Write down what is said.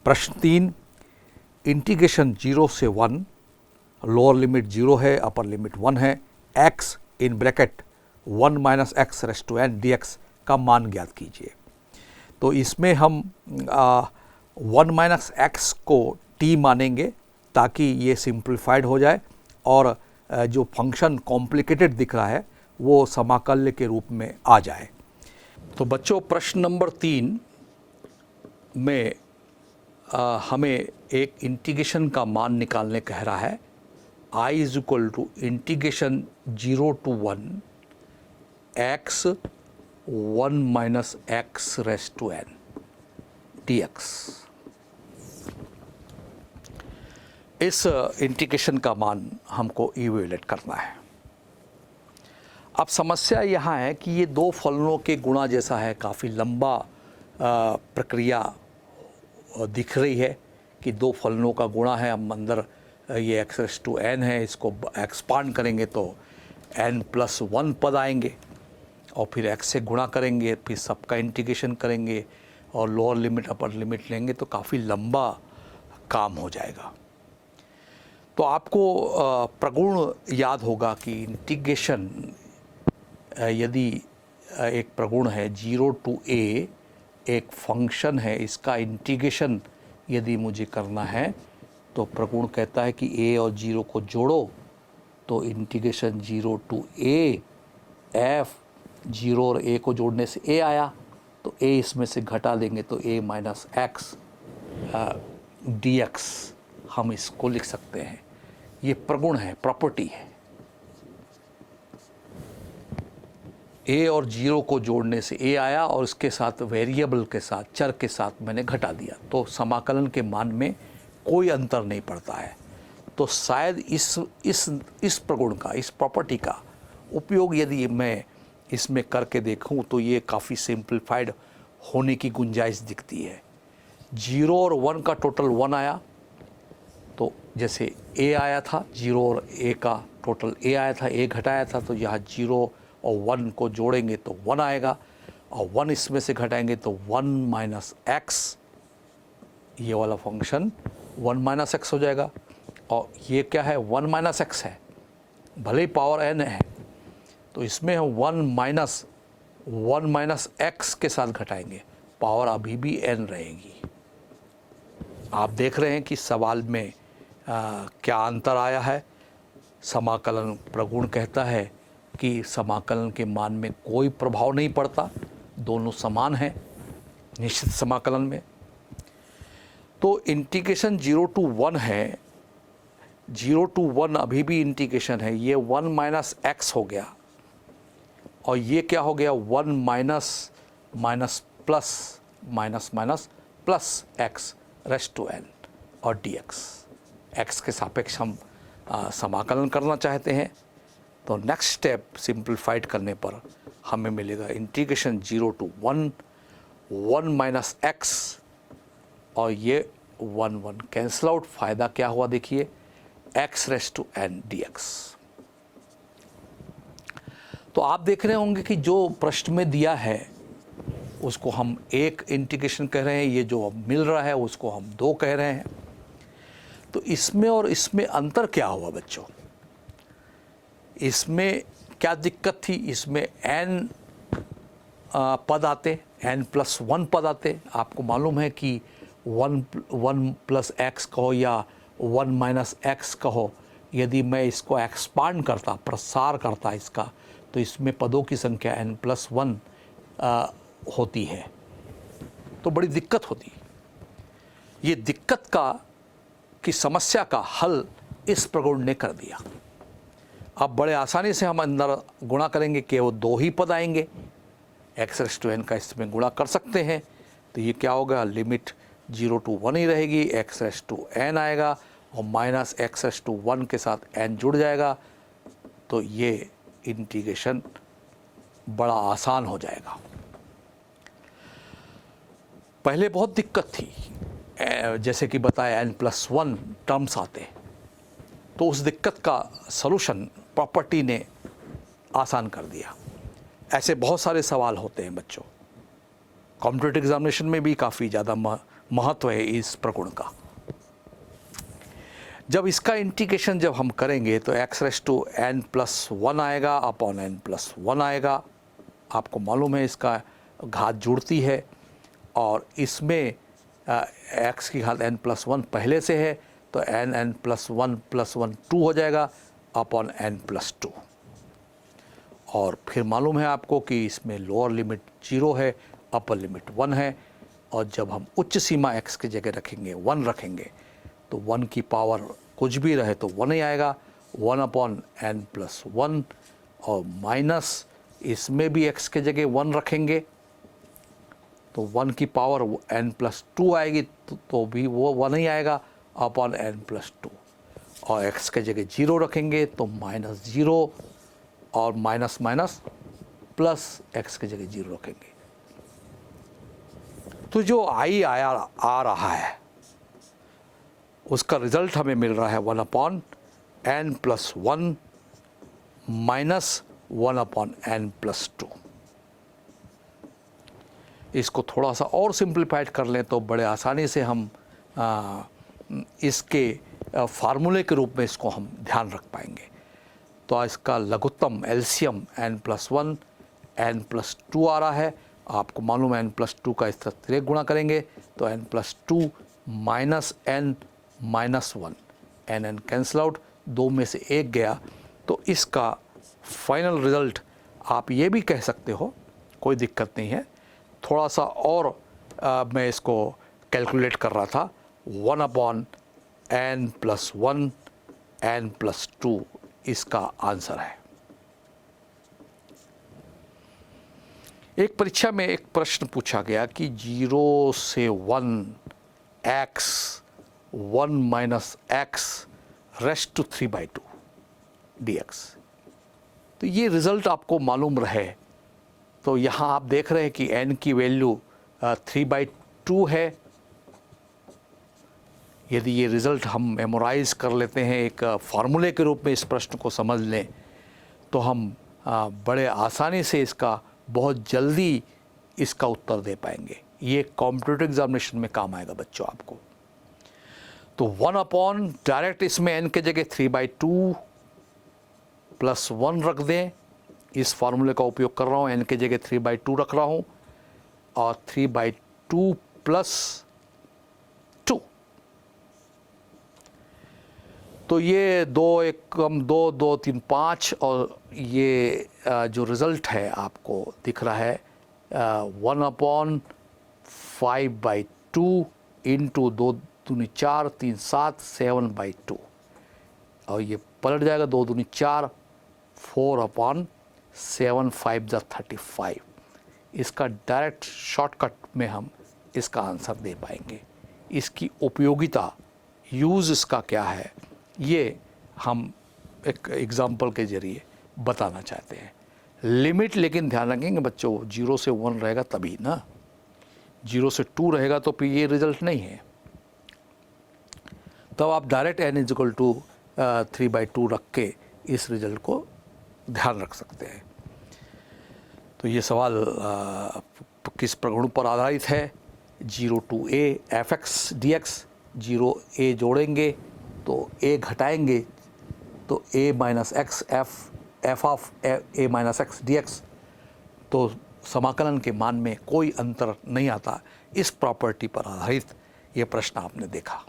प्रश्न 3, इंटीग्रेशन 0 से 1, lower limit 0 है, अपर लिमिट 1 है, x in bracket 1 minus x raised to n dx का मान ज्ञात कीजिए। तो इसमें हम 1 माइनस एक्स को t मानेंगे ताकि ये सिंप्लीफाइड हो जाए और जो फंक्शन कॉम्प्लिकेटेड दिख रहा है वो समाकल्य के रूप में आ जाए। तो बच्चों, प्रश्न नंबर 3 में हमें एक इंटीग्रेशन का मान निकालने कह रहा है। I is equal to integration 0 to 1 x 1 minus x raised to n dx। इस इंटीग्रेशन का मान हमको इवेल्युएट करना है। अब समस्या यहाँ है कि ये दो फलनों के गुणा जैसा है, काफ़ी लंबा प्रक्रिया दिख रही है कि दो फलनों का गुणा है। अब अंदर ये x रेस्ट टू n है, इसको एक्सपांड करेंगे तो n+1 पद आएंगे और फिर x से गुणा करेंगे, फिर सबका इंटीग्रेशन करेंगे और लोअर लिमिट अपर लिमिट लेंगे तो काफ़ी लंबा काम हो जाएगा। तो आपको प्रगुण याद होगा कि इंटीग्रेशन यदि एक प्रगुण है 0 to a, एक फंक्शन है, इसका इंटीग्रेशन यदि मुझे करना है तो प्रगुण कहता है कि a और 0 को जोड़ो तो इंटीग्रेशन 0 to a f, 0 और a को जोड़ने से a आया तो a इसमें से घटा देंगे तो a माइनस एक्स dx हम इसको लिख सकते हैं। ये प्रगुण है, प्रॉपर्टी है। a और 0 को जोड़ने से a आया और इसके साथ वेरिएबल के साथ, चर के साथ मैंने घटा दिया तो समाकलन के मान में कोई अंतर नहीं पड़ता है। तो शायद इस प्रगुण का, इस प्रॉपर्टी का उपयोग यदि मैं इसमें करके देखूं तो ये काफ़ी सिंप्लीफाइड होने की गुंजाइश दिखती है। 0 और 1 का टोटल 1 आया तो जैसे a आया था, 0 और a का टोटल a आया था, a घटाया था तो यहाँ 0 और 1 को जोड़ेंगे तो 1 आएगा और 1 इसमें से घटाएंगे तो 1 माइनस एक्स, ये वाला फंक्शन 1 माइनस एक्स हो जाएगा। और ये क्या है, 1 माइनस एक्स है, भले ही पावर n है तो इसमें हम 1 माइनस एक्स के साथ घटाएंगे, पावर अभी भी n रहेगी। आप देख रहे हैं कि सवाल में क्या अंतर आया है। समाकलन प्रगुण कहता है कि समाकलन के मान में कोई प्रभाव नहीं पड़ता, दोनों समान हैं निश्चित समाकलन में। तो इंटीग्रेशन 0 to 1 है, 0 to 1 अभी भी इंटीग्रेशन है, ये 1 माइनस एक्स हो गया और ये क्या हो गया, 1 minus minus plus minus minus plus x raised to n और dx। x के सापेक्ष हम समाकलन करना चाहते हैं तो नेक्स्ट स्टेप सिंप्लीफाइड करने पर हमें मिलेगा इंटीग्रेशन 0 to 1 माइनस एक्स और ये 1 कैंसल आउट। फ़ायदा क्या हुआ देखिए, x raised to n dx। तो आप देख रहे होंगे कि जो प्रश्न में दिया है उसको हम एक इंटीग्रेशन कह रहे हैं, ये जो अब मिल रहा है उसको हम 2 कह रहे हैं। तो इसमें और इसमें अंतर क्या हुआ बच्चों, इसमें क्या दिक्कत थी, इसमें n पद आते, n+1 पद आते। आपको मालूम है कि 1 प्लस एक्स कहो या 1 माइनस एक्स कहो, यदि मैं इसको एक्सपांड करता, प्रसार करता इसका, तो इसमें पदों की संख्या n+1 होती है तो बड़ी दिक्कत होती। ये दिक्कत की समस्या का हल इस प्रगुण ने कर दिया। अब बड़े आसानी से हम अंदर गुणा करेंगे कि वो 2 ही पद आएंगे, एक्स रेस्ट टू n का इसमें गुणा कर सकते हैं तो ये क्या होगा, लिमिट 0 to 1 ही रहेगी, एक्स रेस्ट टू n आएगा और माइनस एक्स रेस्ट टू 1 के साथ n जुड़ जाएगा तो ये इंटीग्रेशन बड़ा आसान हो जाएगा। पहले बहुत दिक्कत थी, जैसे कि बताया n+1 टर्म्स आते, तो उस दिक्कत का सलूशन प्रॉपर्टी ने आसान कर दिया। ऐसे बहुत सारे सवाल होते हैं बच्चों, कॉम्पिटिटिव एग्जामिनेशन में भी काफ़ी ज़्यादा महत्व है इस प्रगुण का। जब इसका इंटीग्रेशन जब हम करेंगे तो x⁻n+1 आएगा अपॉन n+1 आएगा। आपको मालूम है इसका घात जुड़ती है और इसमें x की घात n+1 पहले से है तो n+1 2 हो जाएगा अपॉन n+2। और फिर मालूम है आपको कि इसमें लोअर लिमिट 0 है, अपर लिमिट 1 है, और जब हम उच्च सीमा x की जगह रखेंगे 1 रखेंगे तो 1 की पावर कुछ भी रहे तो 1 ही आएगा, 1 अपॉन n+1, और माइनस इसमें भी x के जगह 1 रखेंगे तो 1 की पावर n+2 आएगी तो भी वो 1 ही आएगा अपॉन n+2, और x के जगह 0 रखेंगे तो -0 और माइनस माइनस प्लस x के जगह 0 रखेंगे। तो जो i आ रहा है उसका रिजल्ट हमें मिल रहा है 1/n+1 माइनस 1/n+2। इसको थोड़ा सा और सिंप्लीफाइड कर लें तो बड़े आसानी से हम इसके फार्मूले के रूप में इसको हम ध्यान रख पाएंगे। तो इसका लघुत्तम एलसीएम n+1 n+2 आ रहा है। आपको मालूम है n+2 का इस तरह तिर्यक गुणा करेंगे तो n+2 minus n minus 1, n cancel out, 2 में से 1 गया। तो इसका फाइनल रिज़ल्ट आप ये भी कह सकते हो, कोई दिक्कत नहीं है। थोड़ा सा और मैं इसको कैलकुलेट कर रहा था, 1/n+1 n+2 इसका आंसर है। एक परीक्षा में एक प्रश्न पूछा गया कि 0 से 1 x 1 minus x raised to 3/2 dx। तो ये रिज़ल्ट आपको मालूम रहे तो यहाँ आप देख रहे हैं कि n की वैल्यू 3/2 है। यदि ये रिज़ल्ट हम मेमोराइज़ कर लेते हैं, एक फार्मूले के रूप में इस प्रश्न को समझ लें, तो हम बड़े आसानी से इसका बहुत जल्दी इसका उत्तर दे पाएंगे। ये कॉम्पिटिटिव एग्जामिनेशन में काम आएगा बच्चों आपको। तो 1 डायरेक्ट इसमें n के जगह 3/2 प्लस 1 रख दें। इस फार्मूले का उपयोग कर रहा हूँ, n के जगह 3/2 रख रहा हूँ और 3/2 प्लस 2। तो ये 2 1 कम 2 2 3 5 और ये जो रिज़ल्ट है आपको दिख रहा है 1/5/2 इंटू 2 दूनी 4 3 7 7/2, और ये पलट जाएगा 2 दूनी 4 4/7 5 35। इसका डायरेक्ट शॉर्टकट में हम इसका आंसर दे पाएंगे। इसकी उपयोगिता, यूज़ इसका क्या है, ये हम एक एग्ज़ाम्पल के ज़रिए बताना चाहते हैं। लिमिट लेकिन ध्यान रखेंगे बच्चों, 0 से 1 रहेगा तभी ना, 0 से 2 रहेगा तो फिर ये रिज़ल्ट नहीं है। तब आप डायरेक्ट n = 3/2 रख के इस रिज़ल्ट को ध्यान रख सकते हैं। तो ये सवाल किस प्रगुण पर आधारित है? 0 to a fx dx, 0 a जोड़ेंगे तो a घटाएंगे तो a minus x f of a minus x dx, तो समाकलन के मान में कोई अंतर नहीं आता। इस प्रॉपर्टी पर आधारित ये प्रश्न आपने देखा।